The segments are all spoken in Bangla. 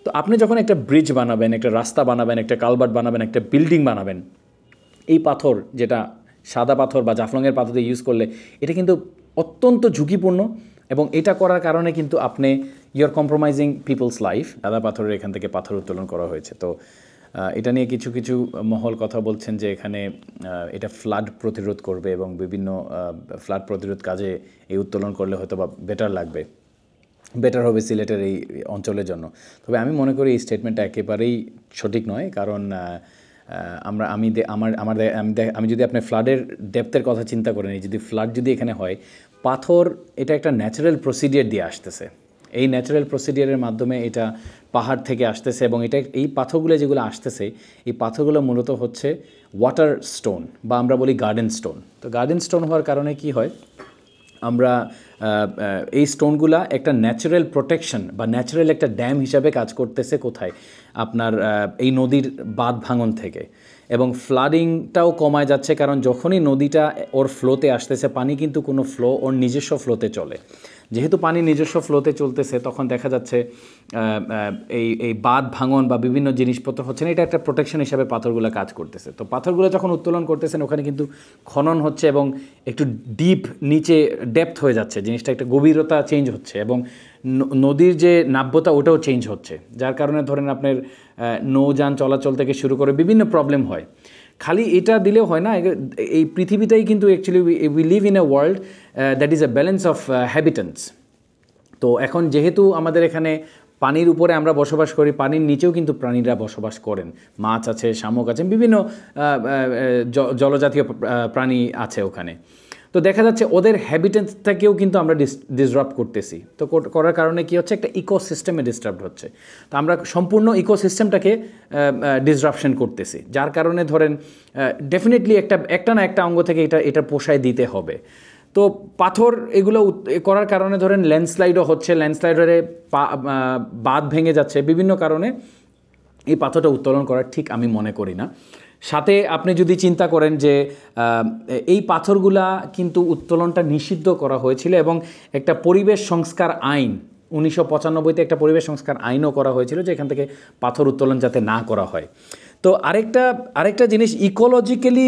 তো আপনি যখন একটা ব্রিজ বানাবেন, একটা রাস্তা বানাবেন, একটা কালভার্ট বানাবেন, একটা বিল্ডিং বানাবেন, এই পাথর যেটা সাদা পাথর বা জাফলংয়ের পাথর দিয়ে ইউজ করলে এটা কিন্তু অত্যন্ত ঝুঁকিপূর্ণ, এবং এটা করার কারণে কিন্তু আপনি you are compromising people's life. সাদা পাথরের এখান থেকে পাথর উত্তোলন করা হয়েছে। তো এটা নিয়ে কিছু কিছু মহল কথা বলছেন যে এখানে এটা ফ্লাড প্রতিরোধ করবে এবং বিভিন্ন ফ্লাড প্রতিরোধ কাজে এই উত্তোলন করলে হয়তো বা বেটার হবে সিলেটের এই অঞ্চলের জন্য। তবে আমি মনে করি এই স্টেটমেন্টটা একেবারেই সঠিক নয়, কারণ আমি যদি আপনার ফ্লাডের ডেপথের কথা চিন্তা করে নিই, যদি ফ্লাড যদি এখানে হয়, পাথর এটা একটা ন্যাচারাল প্রসিডিয়ার দিয়ে আসতেছে। এই ন্যাচারাল প্রসিডিয়ারের মাধ্যমে এটা পাহাড় থেকে আসতেছে, এবং এই পাথরগুলো যেগুলো আসতেছে, এই পাথরগুলো মূলত হচ্ছে ওয়াটার স্টোন বা আমরা বলি গার্ডেন স্টোন। তো গার্ডেন স্টোন হওয়ার কারণে কি হয়, আমরা এই স্টোনগুলা একটা ন্যাচারাল প্রোটেকশন বা ন্যাচারাল একটা ড্যাম হিসাবে কাজ করতেছে কোথায়, আপনার এই নদীর বাঁধ ভাঙন থেকে, এবং ফ্লাডিংটাও কমায় যাচ্ছে। কারণ যখনই নদীটা ওর ফ্লোতে আসতেছে, পানি কিন্তু কোনো ফ্লো ওর নিজস্ব ফ্লোতে চলে, যেহেতু পানি নিজস্ব ফ্লোতে চলতেছে, তখন দেখা যাচ্ছে এই বাঁধ ভাঙন বা বিভিন্ন জিনিসপত্র হচ্ছে না, এটা একটা প্রোটেকশন হিসাবে পাথরগুলো কাজ করতেছে। তো পাথরগুলো যখন উত্তোলন করতেছেন, ওখানে কিন্তু খনন হচ্ছে এবং একটু ডিপ নিচে ডেপথ হয়ে যাচ্ছে, জিনিসটা একটা গভীরতা চেঞ্জ হচ্ছে, এবং নদীর যে নাব্যতা ওটাও চেঞ্জ হচ্ছে, যার কারণে ধরেন আপনার নৌযান চলাচল থেকে শুরু করে বিভিন্ন প্রবলেম হয়। খালি এটা দিলেও হয় না, এই পৃথিবীটাই কিন্তু actually we live in a world that is a balance of habitants. তো এখন যেহেতু আমাদের এখানে পানির উপরে আমরা বসবাস করি, পানির নিচেও কিন্তু প্রাণীরা বসবাস করেন, মাছ আছে, শামুক আছে, বিভিন্ন জলজাতীয় প্রাণী আছে ওখানে। তো দেখা যাচ্ছে ওদের হ্যাবিটেন্টটাকেও কিন্তু আমরা ডিসরাপ্ট করতেছি। তো করার কারণে কি হচ্ছে, একটা ইকোসিস্টেমে ডিস্টার্ব হচ্ছে। তো আমরা সম্পূর্ণ ইকোসিস্টেমটাকে ডিসরাপশন করতেছি, যার কারণে ধরেন ডেফিনেটলি একটা না একটা অঙ্গ থেকে এটা পোষায় দিতে হবে। তো পাথর এগুলো করার কারণে ধরেন ল্যান্ডস্লাইডও হচ্ছে, ল্যান্ডস্লাইডারে বাঁধ ভেঙে যাচ্ছে, বিভিন্ন কারণে এই পাথরটা উত্তোলন করা ঠিক আমি মনে করি না। সাথে আপনি যদি চিন্তা করেন যে এই পাথরগুলা কিন্তু উত্তোলনটা নিষিদ্ধ করা হয়েছিল, এবং একটা পরিবেশ সংস্কার আইন 1995-তে একটা পরিবেশ সংস্কার আইনও করা হয়েছিল যে এখান থেকে পাথর উত্তোলন যাতে না করা হয়। তো আরেকটা জিনিস, ইকোলজিক্যালি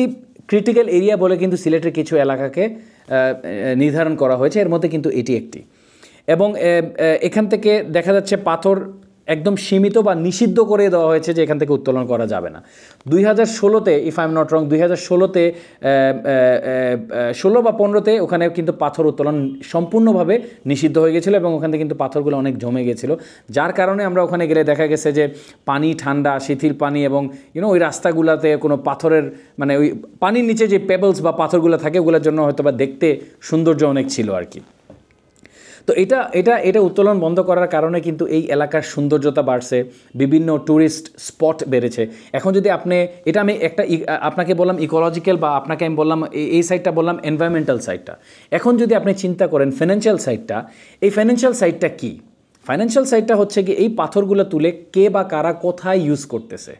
ক্রিটিক্যাল এরিয়া বলে কিন্তু সিলেটের কিছু এলাকাকে নির্ধারণ করা হয়েছে, এর মধ্যে কিন্তু এটি একটি। এবং এখান থেকে দেখা যাচ্ছে পাথর একদম সীমিত বা নিষিদ্ধ করে দেওয়া হয়েছে যে এখান থেকে উত্তোলন করা যাবে না। 2016-তে if I am not wrong, 2016-তে 16 বা 15-তে ওখানে কিন্তু পাথর উত্তোলন সম্পূর্ণভাবে নিষিদ্ধ হয়ে গেছিলো, এবং ওখানে কিন্তু পাথরগুলো অনেক জমে গেছিলো, যার কারণে আমরা ওখানে গেলে দেখা গেছে যে পানি ঠান্ডা, শিথিল পানি, এবং ওই রাস্তাগুলোতে কোনো পাথরের মানে ওই পানির নিচে যে পেবলস বা পাথরগুলো থাকে ওগুলোর জন্য হয়তো বা দেখতে সৌন্দর্য অনেক ছিল আর কি। তো এটা উত্তোলন বন্ধ করার কারণে কিন্তু এই এলাকার সৌন্দর্যতা বাড়ছে, বিভিন্ন ট্যুরিস্ট স্পট বেড়েছে। এখন যদি আমি আপনাকে বললাম ইকোলজিক্যাল, বা আপনাকে আমি বললাম এই সাইডটা বললাম এনভায়রনমেন্টাল সাইডটা। এখন যদি আপনি চিন্তা করেন ফাইন্যান্সিয়াল সাইডটা, এই ফাইন্যান্সিয়াল সাইডটা কি? ফাইন্যান্সিয়াল সাইডটা হচ্ছে কি, এই পাথরগুলো তুলে কে বা কারা কোথায় ইউজ করতেছে,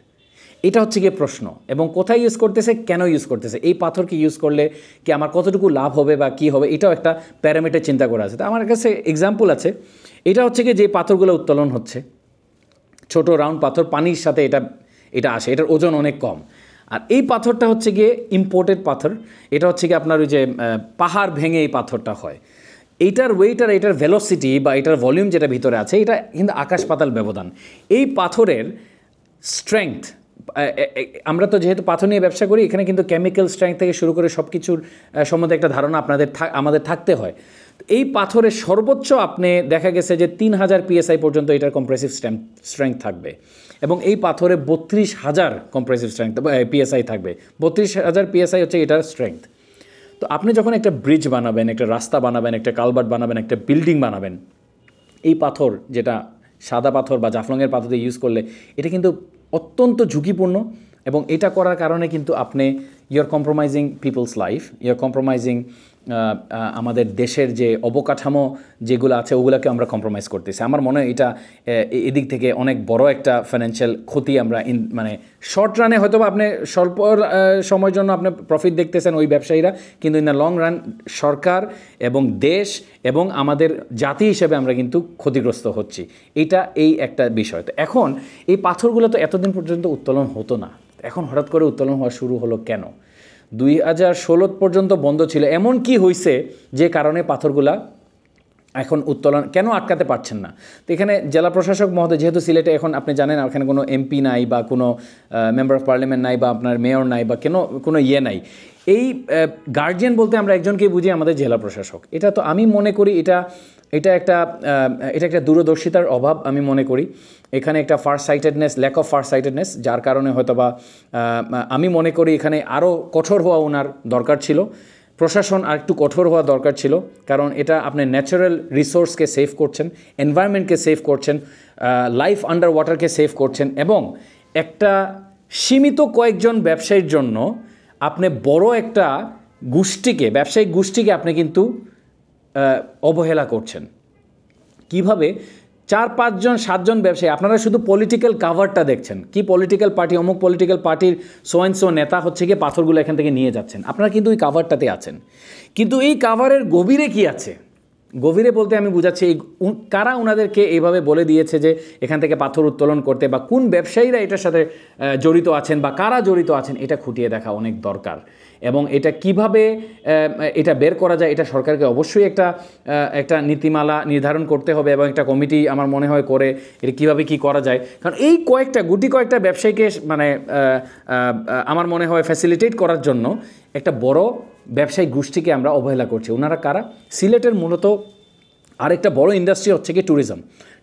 এটা হচ্ছে গিয়ে প্রশ্ন। এবং কোথায় ইউজ করতেছে, কেন ইউজ করতেছে, এই পাথরকে ইউজ করলে কি আমার কতটুকু লাভ হবে বা কী হবে, এটাও একটা প্যারামিটার চিন্তা করা আছে। তো আমার কাছে এক্সাম্পল আছে, এটা হচ্ছে কি যে পাথরগুলো উত্তোলন হচ্ছে, ছোট রাউন্ড পাথর, পানির সাথে এটা আসে, এটার ওজন অনেক কম। আর এই পাথরটা হচ্ছে গিয়ে ইম্পোর্টেড পাথর, এটা হচ্ছে কি আপনার ওই যে পাহাড় ভেঙে এই পাথরটা হয়। এইটার ওয়েট আর এটার ভেলোসিটি বা এটার ভলিউম যেটা ভিতরে আছে, এটা কিন্তু আকাশ পাতাল ব্যবধান। এই পাথরের স্ট্রেংথ, আমরা তো যেহেতু পাথর নিয়ে ব্যবসা করি, এখানে কিন্তু কেমিক্যাল স্ট্রেংথ থেকে শুরু করে সব কিছুর সম্বন্ধে একটা ধারণা আমাদের থাকতে হয়। এই পাথরের সর্বোচ্চ আপনি দেখা গেছে যে 3000 PSI পর্যন্ত এটার কম্প্রেসিভ স্ট্রেংথ থাকবে, এবং এই পাথরে 32,000 কম্প্রেসিভ স্ট্রেংথ PSI থাকবে। 32,000 PSI হচ্ছে এটার স্ট্রেংথ। তো আপনি যখন একটা ব্রিজ বানাবেন, একটা রাস্তা বানাবেন, একটা কালভার্ট বানাবেন, একটা বিল্ডিং বানাবেন, এই পাথর যেটা সাদা পাথর বা জাফলংয়ের পাথর দিয়ে ইউজ করলে এটা কিন্তু অত্যন্ত ঝুঁকিপূর্ণ, এবং এটা করার কারণে কিন্তু আপনি you are compromising people's life, you are compromising আমাদের দেশের যে অবকাঠামো যেগুলো আছে ওগুলোকে আমরা কম্প্রোমাইজ করতেছি। আমার মনে হয় এটা এদিক থেকে অনেক বড় একটা ফাইন্যান্সিয়াল ক্ষতি আমরা মানে শর্ট রানে হয়তো আপনি স্বল্প সময়ের জন্য আপনি প্রফিট দেখতেছেন ওই ব্যবসায়ীরা, কিন্তু ইন দ্য লং রান সরকার এবং দেশ এবং আমাদের জাতি হিসেবে আমরা কিন্তু ক্ষতিগ্রস্ত হচ্ছি। এই একটা বিষয়। তো এখন এই পাথরগুলো তো এতদিন পর্যন্ত উত্তোলন হতো না, এখন হঠাৎ করে উত্তোলন হওয়া শুরু হলো কেন? 2016 পর্যন্ত বন্ধ ছিল। এমন কি হয়েছে যে কারণে পাথরগুলা এখন উত্তোলন কেন আটকাতে পারছেন না? তো এখানে জেলা প্রশাসক মহোদয়, যেহেতু সিলেটে এখন আপনি জানেন এখানে কোনো এমপি নাই বা কোনো মেম্বার অফ পার্লামেন্ট নাই বা আপনার মেয়র নাই বা কোনো নাই, এই গার্জিয়ান বলতে আমরা একজনকেই বুঝি, আমাদের জেলা প্রশাসক। এটা তো আমি মনে করি এটা একটা দূরদর্শিতার অভাব আমি মনে করি। এখানে একটা ল্যাক অফ ফার সাইটেডনেস, যার কারণে হয়তো বা আমি মনে করি এখানে আরও কঠোর হওয়া ওনার দরকার ছিল, প্রশাসন আর একটু কঠোর হওয়া দরকার ছিল। কারণ এটা আপনি ন্যাচারাল রিসোর্সকে সেভ করছেন, এনভায়রনমেন্টকে সেভ করছেন, লাইফ আন্ডার ওয়াটারকে সেভ করছেন, এবং একটা সীমিত কয়েকজন ব্যবসায়ীর জন্য আপনি বড় একটা ব্যবসায়িক গোষ্ঠীকে আপনি কিন্তু অবহেলা করছেন। কিভাবে 4-5 জন 7 জন ব্যবসায়ী, আপনারা শুধু পলিটিক্যাল কাভারটা দেখছেন, কি পলিটিক্যাল পার্টি, অমুক পলিটিক্যাল পার্টির সো নেতা হচ্ছে গিয়ে পাথরগুলো এখান থেকে নিয়ে যাচ্ছেন, আপনারা কিন্তু ওই কাভারটাতে আছেন। কিন্তু এই কাভারের গভীরে কি আছে? গভীরে বলতে আমি বুঝাচ্ছি কারা ওনাদেরকে এইভাবে বলে দিয়েছে যে এখান থেকে পাথর উত্তোলন করতে, বা কোন ব্যবসায়ীরা এটার সাথে জড়িত আছেন বা কারা জড়িত আছেন, এটা খুঁটিয়ে দেখা অনেক দরকার। এবং এটা কিভাবে এটা বের করা যায়, এটা সরকারকে অবশ্যই একটা নীতিমালা নির্ধারণ করতে হবে, এবং একটা কমিটি আমার মনে হয় করে এটা কীভাবে কী করা যায়। কারণ এই গুটি কয়েকটা ব্যবসায়ীকে মানে আমার মনে হয় ফ্যাসিলিটেট করার জন্য একটা বড় ব্যবসায়িক গোষ্ঠীকে আমরা অবহেলা করছি। ওনারা কারা? সিলেটের মূলত আরেকটা বড় ইন্ডাস্ট্রি হচ্ছে কি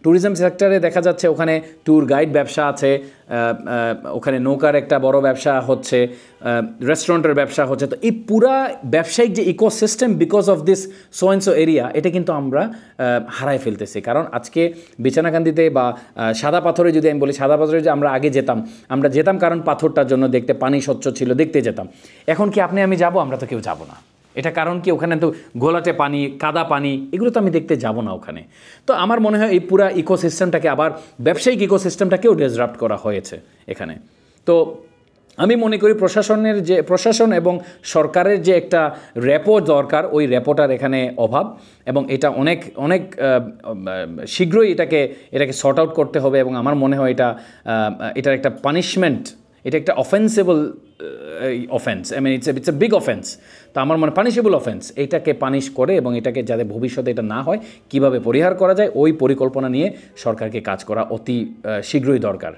ট্যুরিজম সেক্টরে দেখা যাচ্ছে ওখানে ট্যুর গাইড ব্যবসা আছে, ওখানে নৌকার একটা বড় ব্যবসা হচ্ছে, রেস্টুরেন্টের ব্যবসা হচ্ছে। তো এই পুরা ব্যবসায়িক যে ecosystem because of this so area, এটা কিন্তু আমরা হারায় ফেলতেছি। কারণ আজকে বিছানাকান্দিতে বা সাদা পাথরে, যদি আমি বলি সাদা পাথরে যে আমরা আগে যেতাম কারণ পাথরটার জন্য দেখতে পানি স্বচ্ছ ছিল, দেখতে যেতাম। এখন কি আমি যাব? আমরা তো কেউ যাব না। এটা কারণ কি? ওখানে তো ঘোলাটে পানি, কাদা পানি, এগুলো তো আমি দেখতে যাব না ওখানে। তো আমার মনে হয় এই পুরা ইকোসিস্টেমটাকে, আবার ব্যবসায়িক ইকোসিস্টেমটাকেও ডিসরাপ্ট করা হয়েছে এখানে। তো আমি মনে করি প্রশাসন এবং সরকারের যে একটা র্যাপো দরকার, ওই র্যাপোটার এখানে অভাব, এবং এটা অনেক শীঘ্রই এটাকে সর্ট আউট করতে হবে। এবং আমার মনে হয় এটার একটা পানিশমেন্ট, এটা একটা offensable offence, it's a big offence. তো আমার মনে পানিশেবল অফেন্স, এটাকে পানিশ করে এবং এটাকে যাতে ভবিষ্যতে এটা না হয়, কিভাবে পরিহার করা যায়, ওই পরিকল্পনা নিয়ে সরকারকে কাজ করা অতি শীঘ্রই দরকার।